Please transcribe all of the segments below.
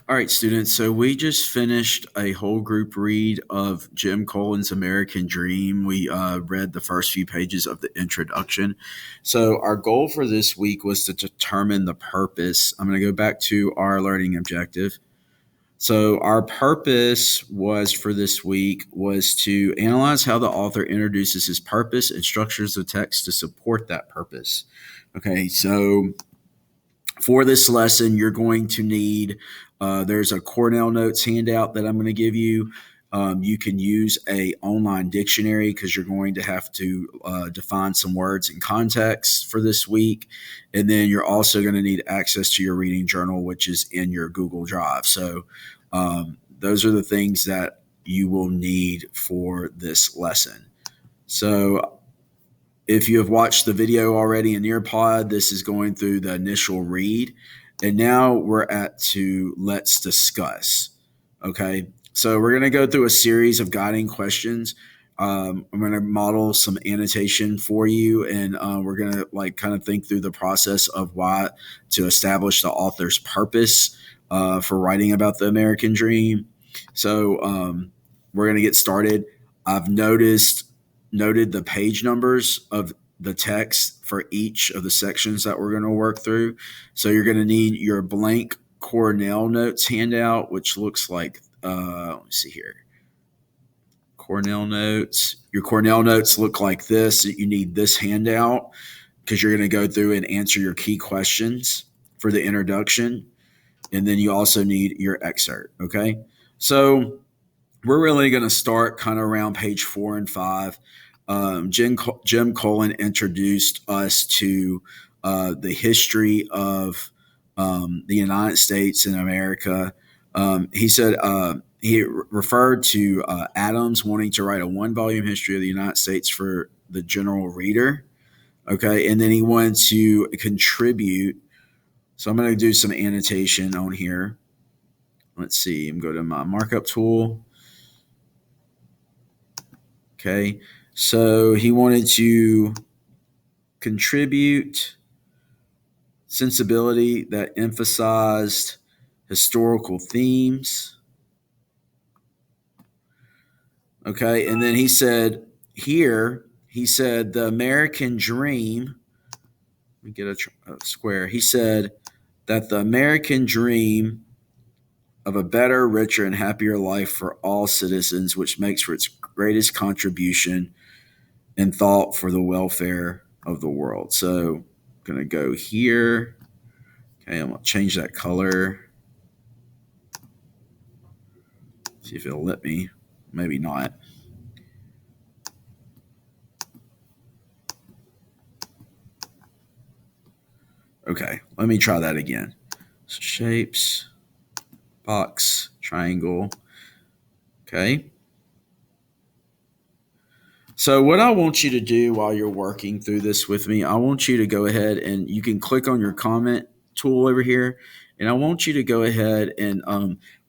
All right, students. So we just finished a whole group read of Jim Collins' American Dream. We read the first few pages of the introduction. So our goal for this week was to determine the purpose. I'm going to go back to our learning objective. So our purpose was for this week was to analyze how the author introduces his purpose and structures the text to support that purpose. Okay, so for this lesson, you're going to need there's a Cornell Notes handout that I'm going to give you. You can use a online dictionary because you're going to have to define some words and context for this week, and then you're also going to need access to your reading journal, which is in your Google Drive. So those are the things that you will need for this lesson. So if you have watched the video already in Nearpod, this is going through the initial read. And now we're at to let's discuss. Okay. So we're going to go through a series of guiding questions. I'm going to model some annotation for you, and we're going to kind of think through the process of why to establish the author's purpose for writing about the American dream. So we're going to get started. I've noted the page numbers of the text for each of the sections that we're going to work through. So you're going to need your blank Cornell Notes handout, which looks like, let me see here. Cornell Notes. Your Cornell Notes look like this. You need this handout because you're going to go through and answer your key questions for the introduction. And then you also need your excerpt. Okay. So we're really going to start kind of around page 4 and 5. Jim Collins introduced us to the history of the United States and America. He said he referred to Adams wanting to write a 1-volume history of the United States for the general reader. Okay, and then he wanted to contribute. So I'm going to do some annotation on here. Let's see. I'm going to go to my markup tool. Okay, so he wanted to contribute sensibility that emphasized historical themes. Okay, and then he said the American dream. Let me get a square. He said that the American dream of a better, richer, and happier life for all citizens, which makes for its greatest contribution and thought for the welfare of the world. So I'm going to go here. Okay, I'm going to change that color. See if it'll let me. Maybe not. Okay, let me try that again. So shapes, box, triangle. Okay. So what I want you to do while you're working through this with me, I want you to go ahead and you can click on your comment tool over here. And I want you to go ahead and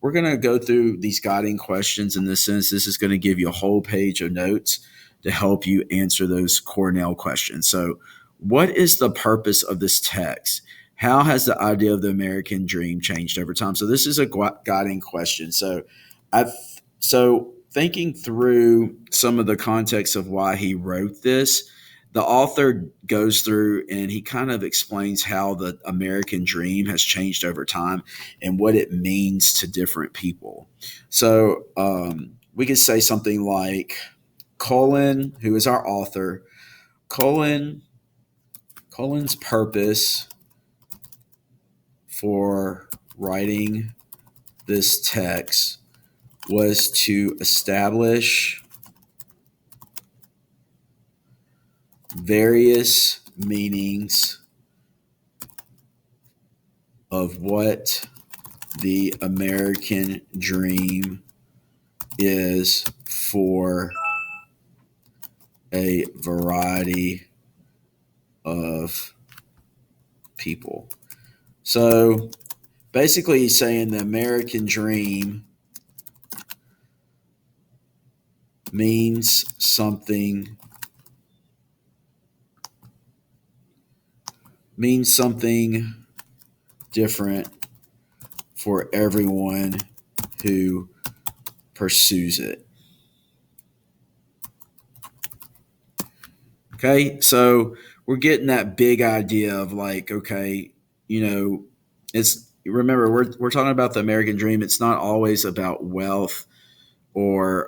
we're going to go through these guiding questions in this sense. This is going to give you a whole page of notes to help you answer those Cornell questions. So what is the purpose of this text? How has the idea of the American dream changed over time? So this is a guiding question. So thinking through some of the context of why he wrote this, the author goes through and he kind of explains how the American dream has changed over time and what it means to different people. So we could say something like Collins, who is our author, Collins' purpose for writing this text was to establish various meanings of what the American dream is for a variety of people. So basically, he's saying the American dream means something different for everyone who pursues it. Okay, so we're getting that big idea of like, okay, it's remember we're talking about the American dream. It's not always about wealth or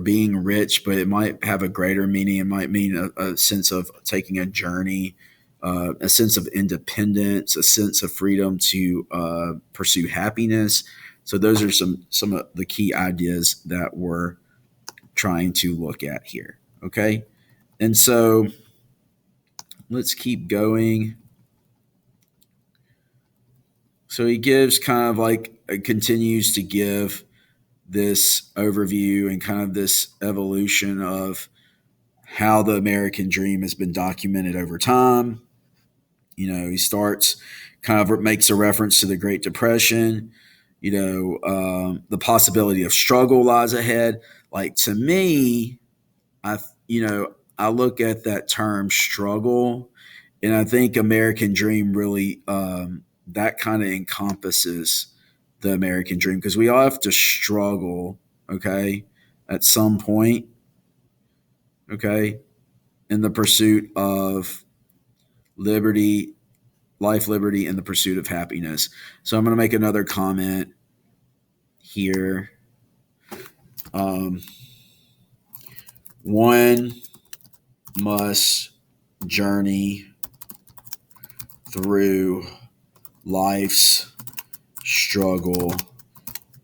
being rich, but it might have a greater meaning. It might mean a sense of taking a journey, a sense of independence, a sense of freedom to pursue happiness. So those are some of the key ideas that we're trying to look at here. Okay, and so let's keep going. So he gives kind of like continues to give this overview and kind of this evolution of how the American dream has been documented over time. He starts kind of makes a reference to the Great Depression. The possibility of struggle lies ahead. Like to me, I look at that term struggle, and I think American dream really that kind of encompasses the American dream because we all have to struggle, okay, at some point, okay, in the pursuit of liberty, life, liberty, and the pursuit of happiness. So I'm going to make another comment here. One must journey through life's struggle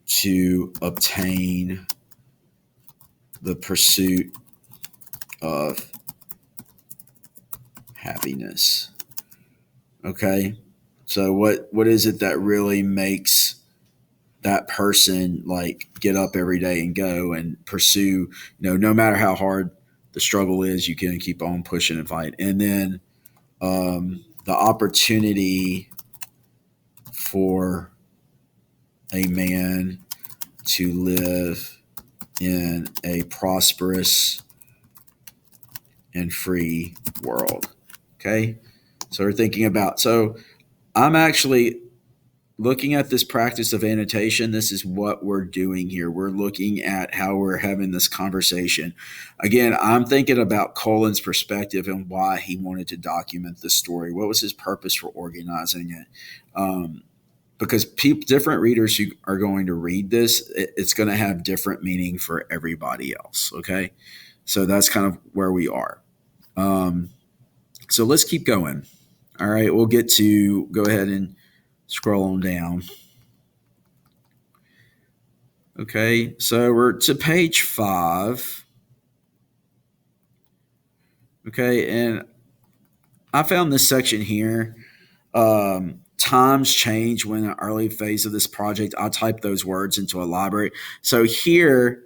to obtain the pursuit of happiness. Okay, so what is it that really makes that person like get up every day and go and pursue? No matter how hard the struggle is, you can keep on pushing and fight. And then the opportunity for a man to live in a prosperous and free world. Okay. So we're thinking about, so I'm actually looking at this practice of annotation. This is what we're doing here. We're looking at how we're having this conversation. Again, I'm thinking about Colin's perspective and why he wanted to document this story. What was his purpose for organizing it? Because different readers who are going to read this, it's going to have different meaning for everybody else. Okay. So that's kind of where we are. So let's keep going. All right. We'll go ahead and scroll on down. Okay. So we're to page 5. Okay. And I found this section here. Times change when an early phase of this project. I typed those words into a library. So here,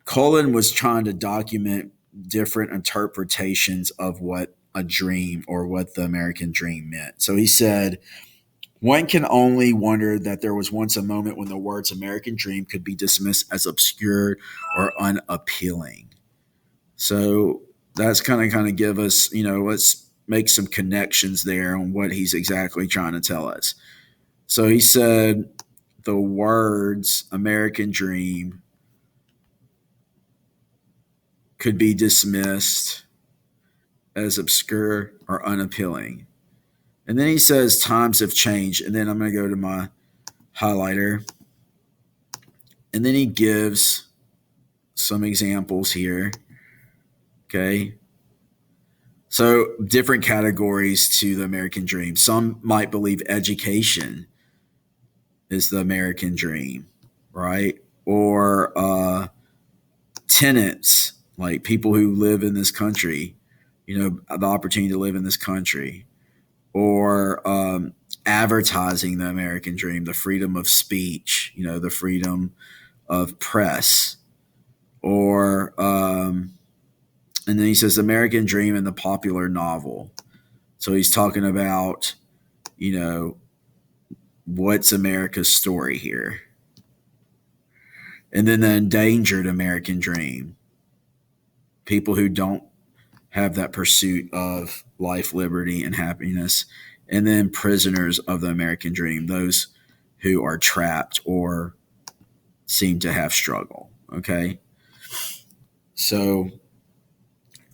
Colin was trying to document different interpretations of what a dream or what the American dream meant. So he said, one can only wonder that there was once a moment when the words American dream could be dismissed as obscure or unappealing. So that's kind of give us, let's make some connections there on what he's exactly trying to tell us. So he said the words American dream could be dismissed as obscure or unappealing. And then he says times have changed. And then I'm going to go to my highlighter. And then he gives some examples here. Okay. So different categories to the American dream. Some might believe education is the American dream, right? Or tenants, like people who live in this country, the opportunity to live in this country. Or advertising the American dream, the freedom of speech, the freedom of press. Or, and then he says American dream in the popular novel. So he's talking about, what's America's story here. And then the endangered American dream. People who don't have that pursuit of life, liberty, and happiness. and then prisoners of the American dream, those who are trapped or seem to have struggle. Okay. So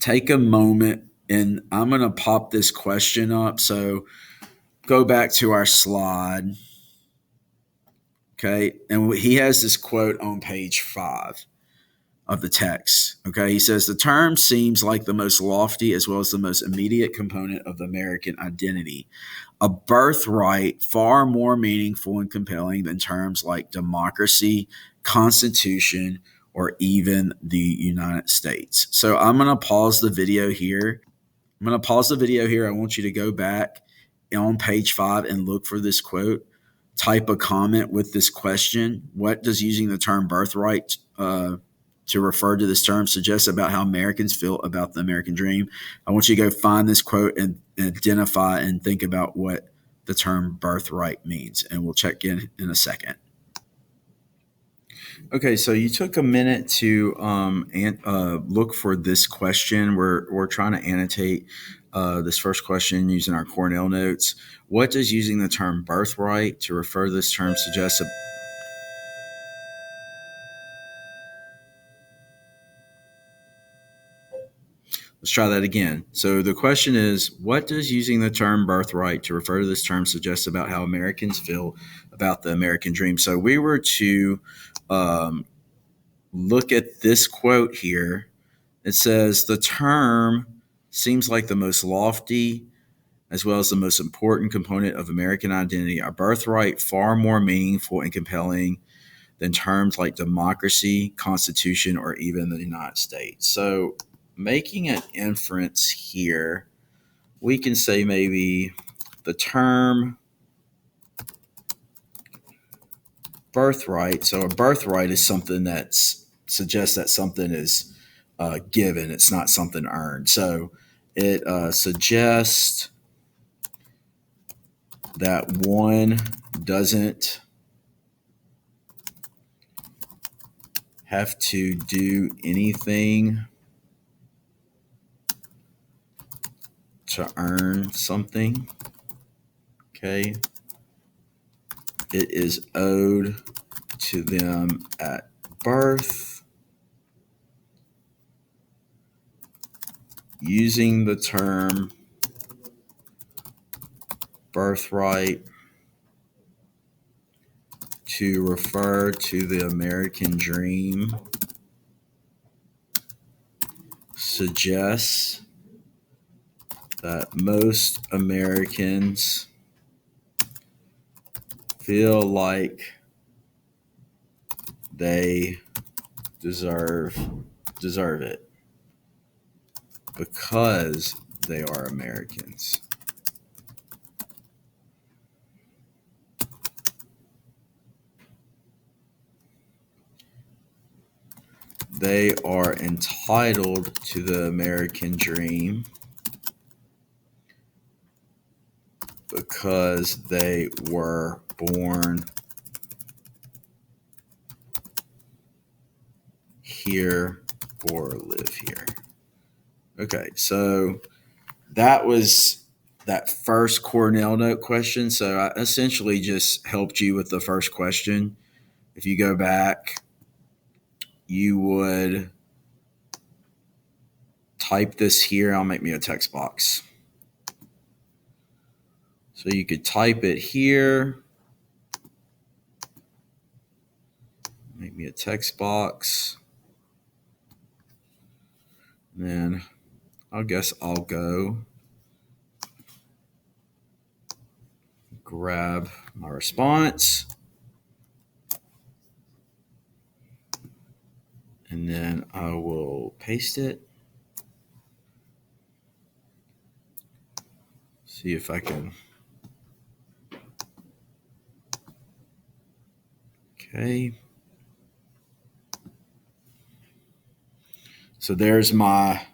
take a moment, and I'm going to pop this question up. So go back to our slide. Okay. And he has this quote on page 5 of the text. Okay. He says, the term seems like the most lofty as well as the most immediate component of the American identity, a birthright far more meaningful and compelling than terms like democracy, constitution, or even the United States. So I'm going to pause the video here. I want you to go back on page 5 and look for this quote. Type a comment with this question. What does using the term birthright to refer to this term suggest about how Americans feel about the American dream? I want you to go find this quote and identify and think about what the term birthright means. And we'll check in a second. Okay, so you took a minute to look for this question. We're trying to annotate this first question using our Cornell notes. What does using the term birthright to refer to this term suggest? Let's try that again. So the question is, what does using the term birthright to refer to this term suggest about how Americans feel about the American dream? So we were to look at this quote here. It says, the term seems like the most lofty as well as the most important component of American identity, a birthright far more meaningful and compelling than terms like democracy, constitution, or even the United States. So making an inference here, we can say maybe the term birthright. So a birthright is something that suggests that something is given. It's not something earned. So it suggests that one doesn't have to do anything to earn something. Okay. It is owed to them at birth. Using the term birthright to refer to the American dream suggests that most Americans feel like they deserve it because they are Americans. They are entitled to the American dream because they were born here or live here. Okay, so that was that first Cornell note question. So I essentially just helped you with the first question. If you go back, you would type this here. I'll make me a text box. So you could type it here. Make me a text box. And then I guess I'll go grab my response. And then I will paste it. See if I can. Okay. So there's my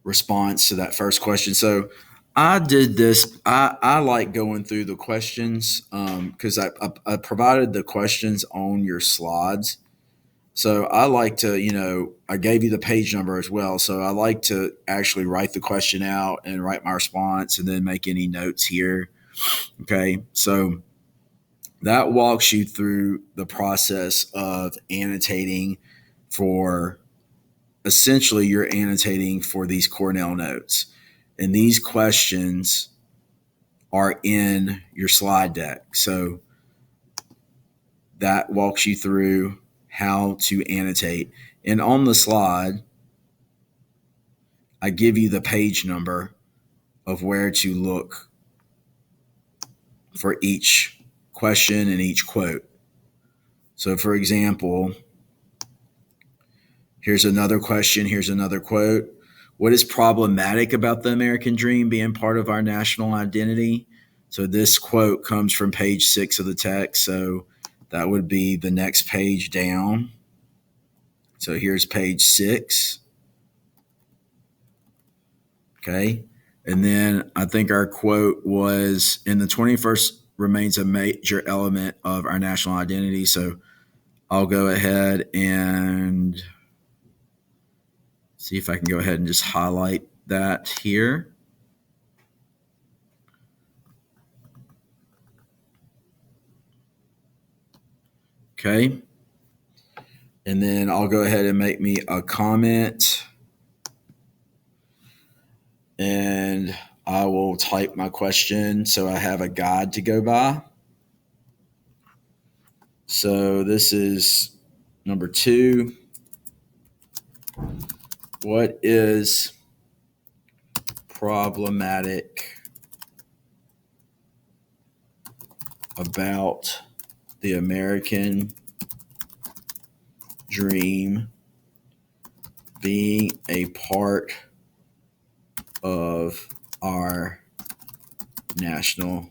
response to that first question. So I did this. I like going through the questions because I provided the questions on your slides. So I like to, I gave you the page number as well. So I like to actually write the question out and write my response and then make any notes here. Okay. So that walks you through the process of annotating for essentially you're annotating for these Cornell notes. And these questions are in your slide deck. So that walks you through how to annotate. And on the slide, I give you the page number of where to look for each question and each quote. So, for example, here's another question, here's another quote. What is problematic about the American dream being part of our national identity? So, this quote comes from page 6 of the text. So, that would be the next page down. So, here's page 6. Okay. And then I think our quote was in the 21st remains a major element of our national identity. So I'll go ahead and see if I can go ahead and just highlight that here. Okay. And then I'll go ahead and make me a comment. And I will type my question so I have a guide to go by. So this is number 2. What is problematic about the American dream being a part of our national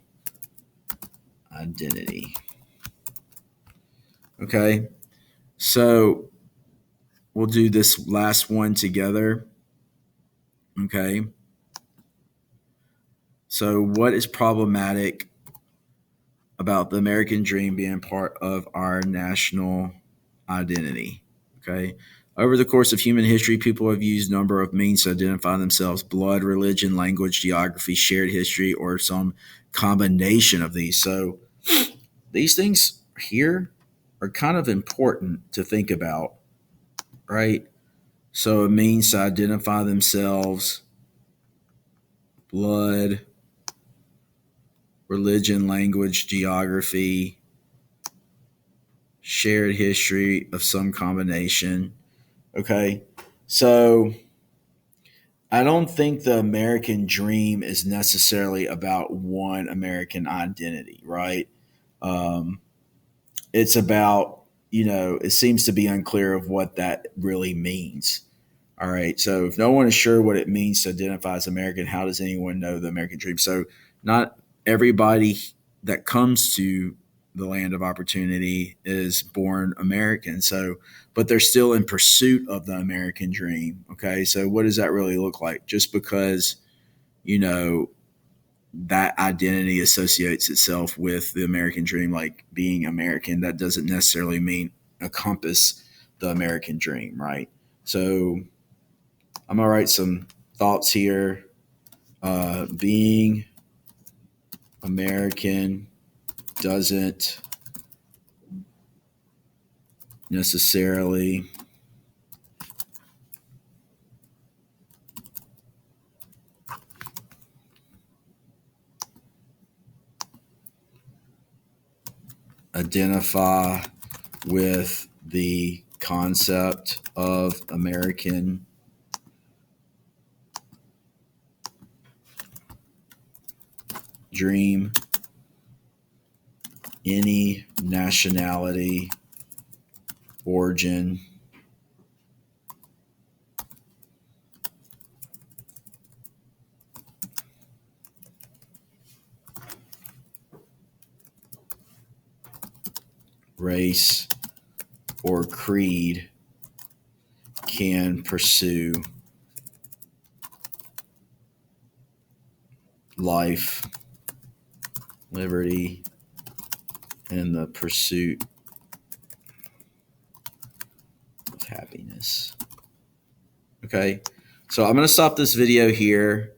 identity? Okay, so we'll do this last one together. Okay, so what is problematic about the American dream being part of our national identity? Okay. Over the course of human history, people have used a number of means to identify themselves: blood, religion, language, geography, shared history, or some combination of these. So these things here are kind of important to think about, right? So it means to identify themselves: blood, religion, language, geography, shared history of some combination. Okay. So I don't think the American dream is necessarily about one American identity, right? Um, it's about, it seems to be unclear of what that really means. All right. So if no one is sure what it means to identify as American, how does anyone know the American dream? So not everybody that comes to the land of opportunity is born American. So, but they're still in pursuit of the American dream. Okay. So what does that really look like? Just because, you know, that identity associates itself with the American dream, like being American, that doesn't necessarily mean encompass the American dream, right? So I'm gonna write some thoughts here. Being American doesn't necessarily identify with the concept of American dream. Any nationality, origin, race, or creed can pursue life, liberty, and the pursuit happiness. Okay, so I'm going to stop this video here.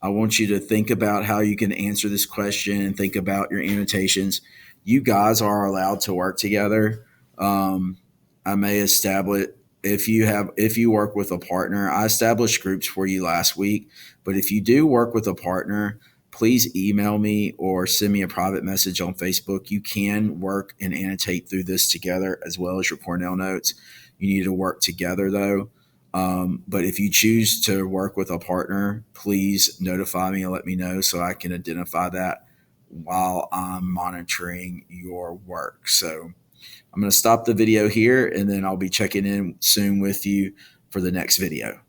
I want you to think about how you can answer this question and think about your annotations. You guys are allowed to work together. I may establish if you work with a partner. I established groups for you last week, but if you do work with a partner, please email me or send me a private message on Facebook. You can work and annotate through this together as well as your Cornell notes. You need to work together though. But if you choose to work with a partner, please notify me and let me know so I can identify that while I'm monitoring your work. So I'm going to stop the video here and then I'll be checking in soon with you for the next video.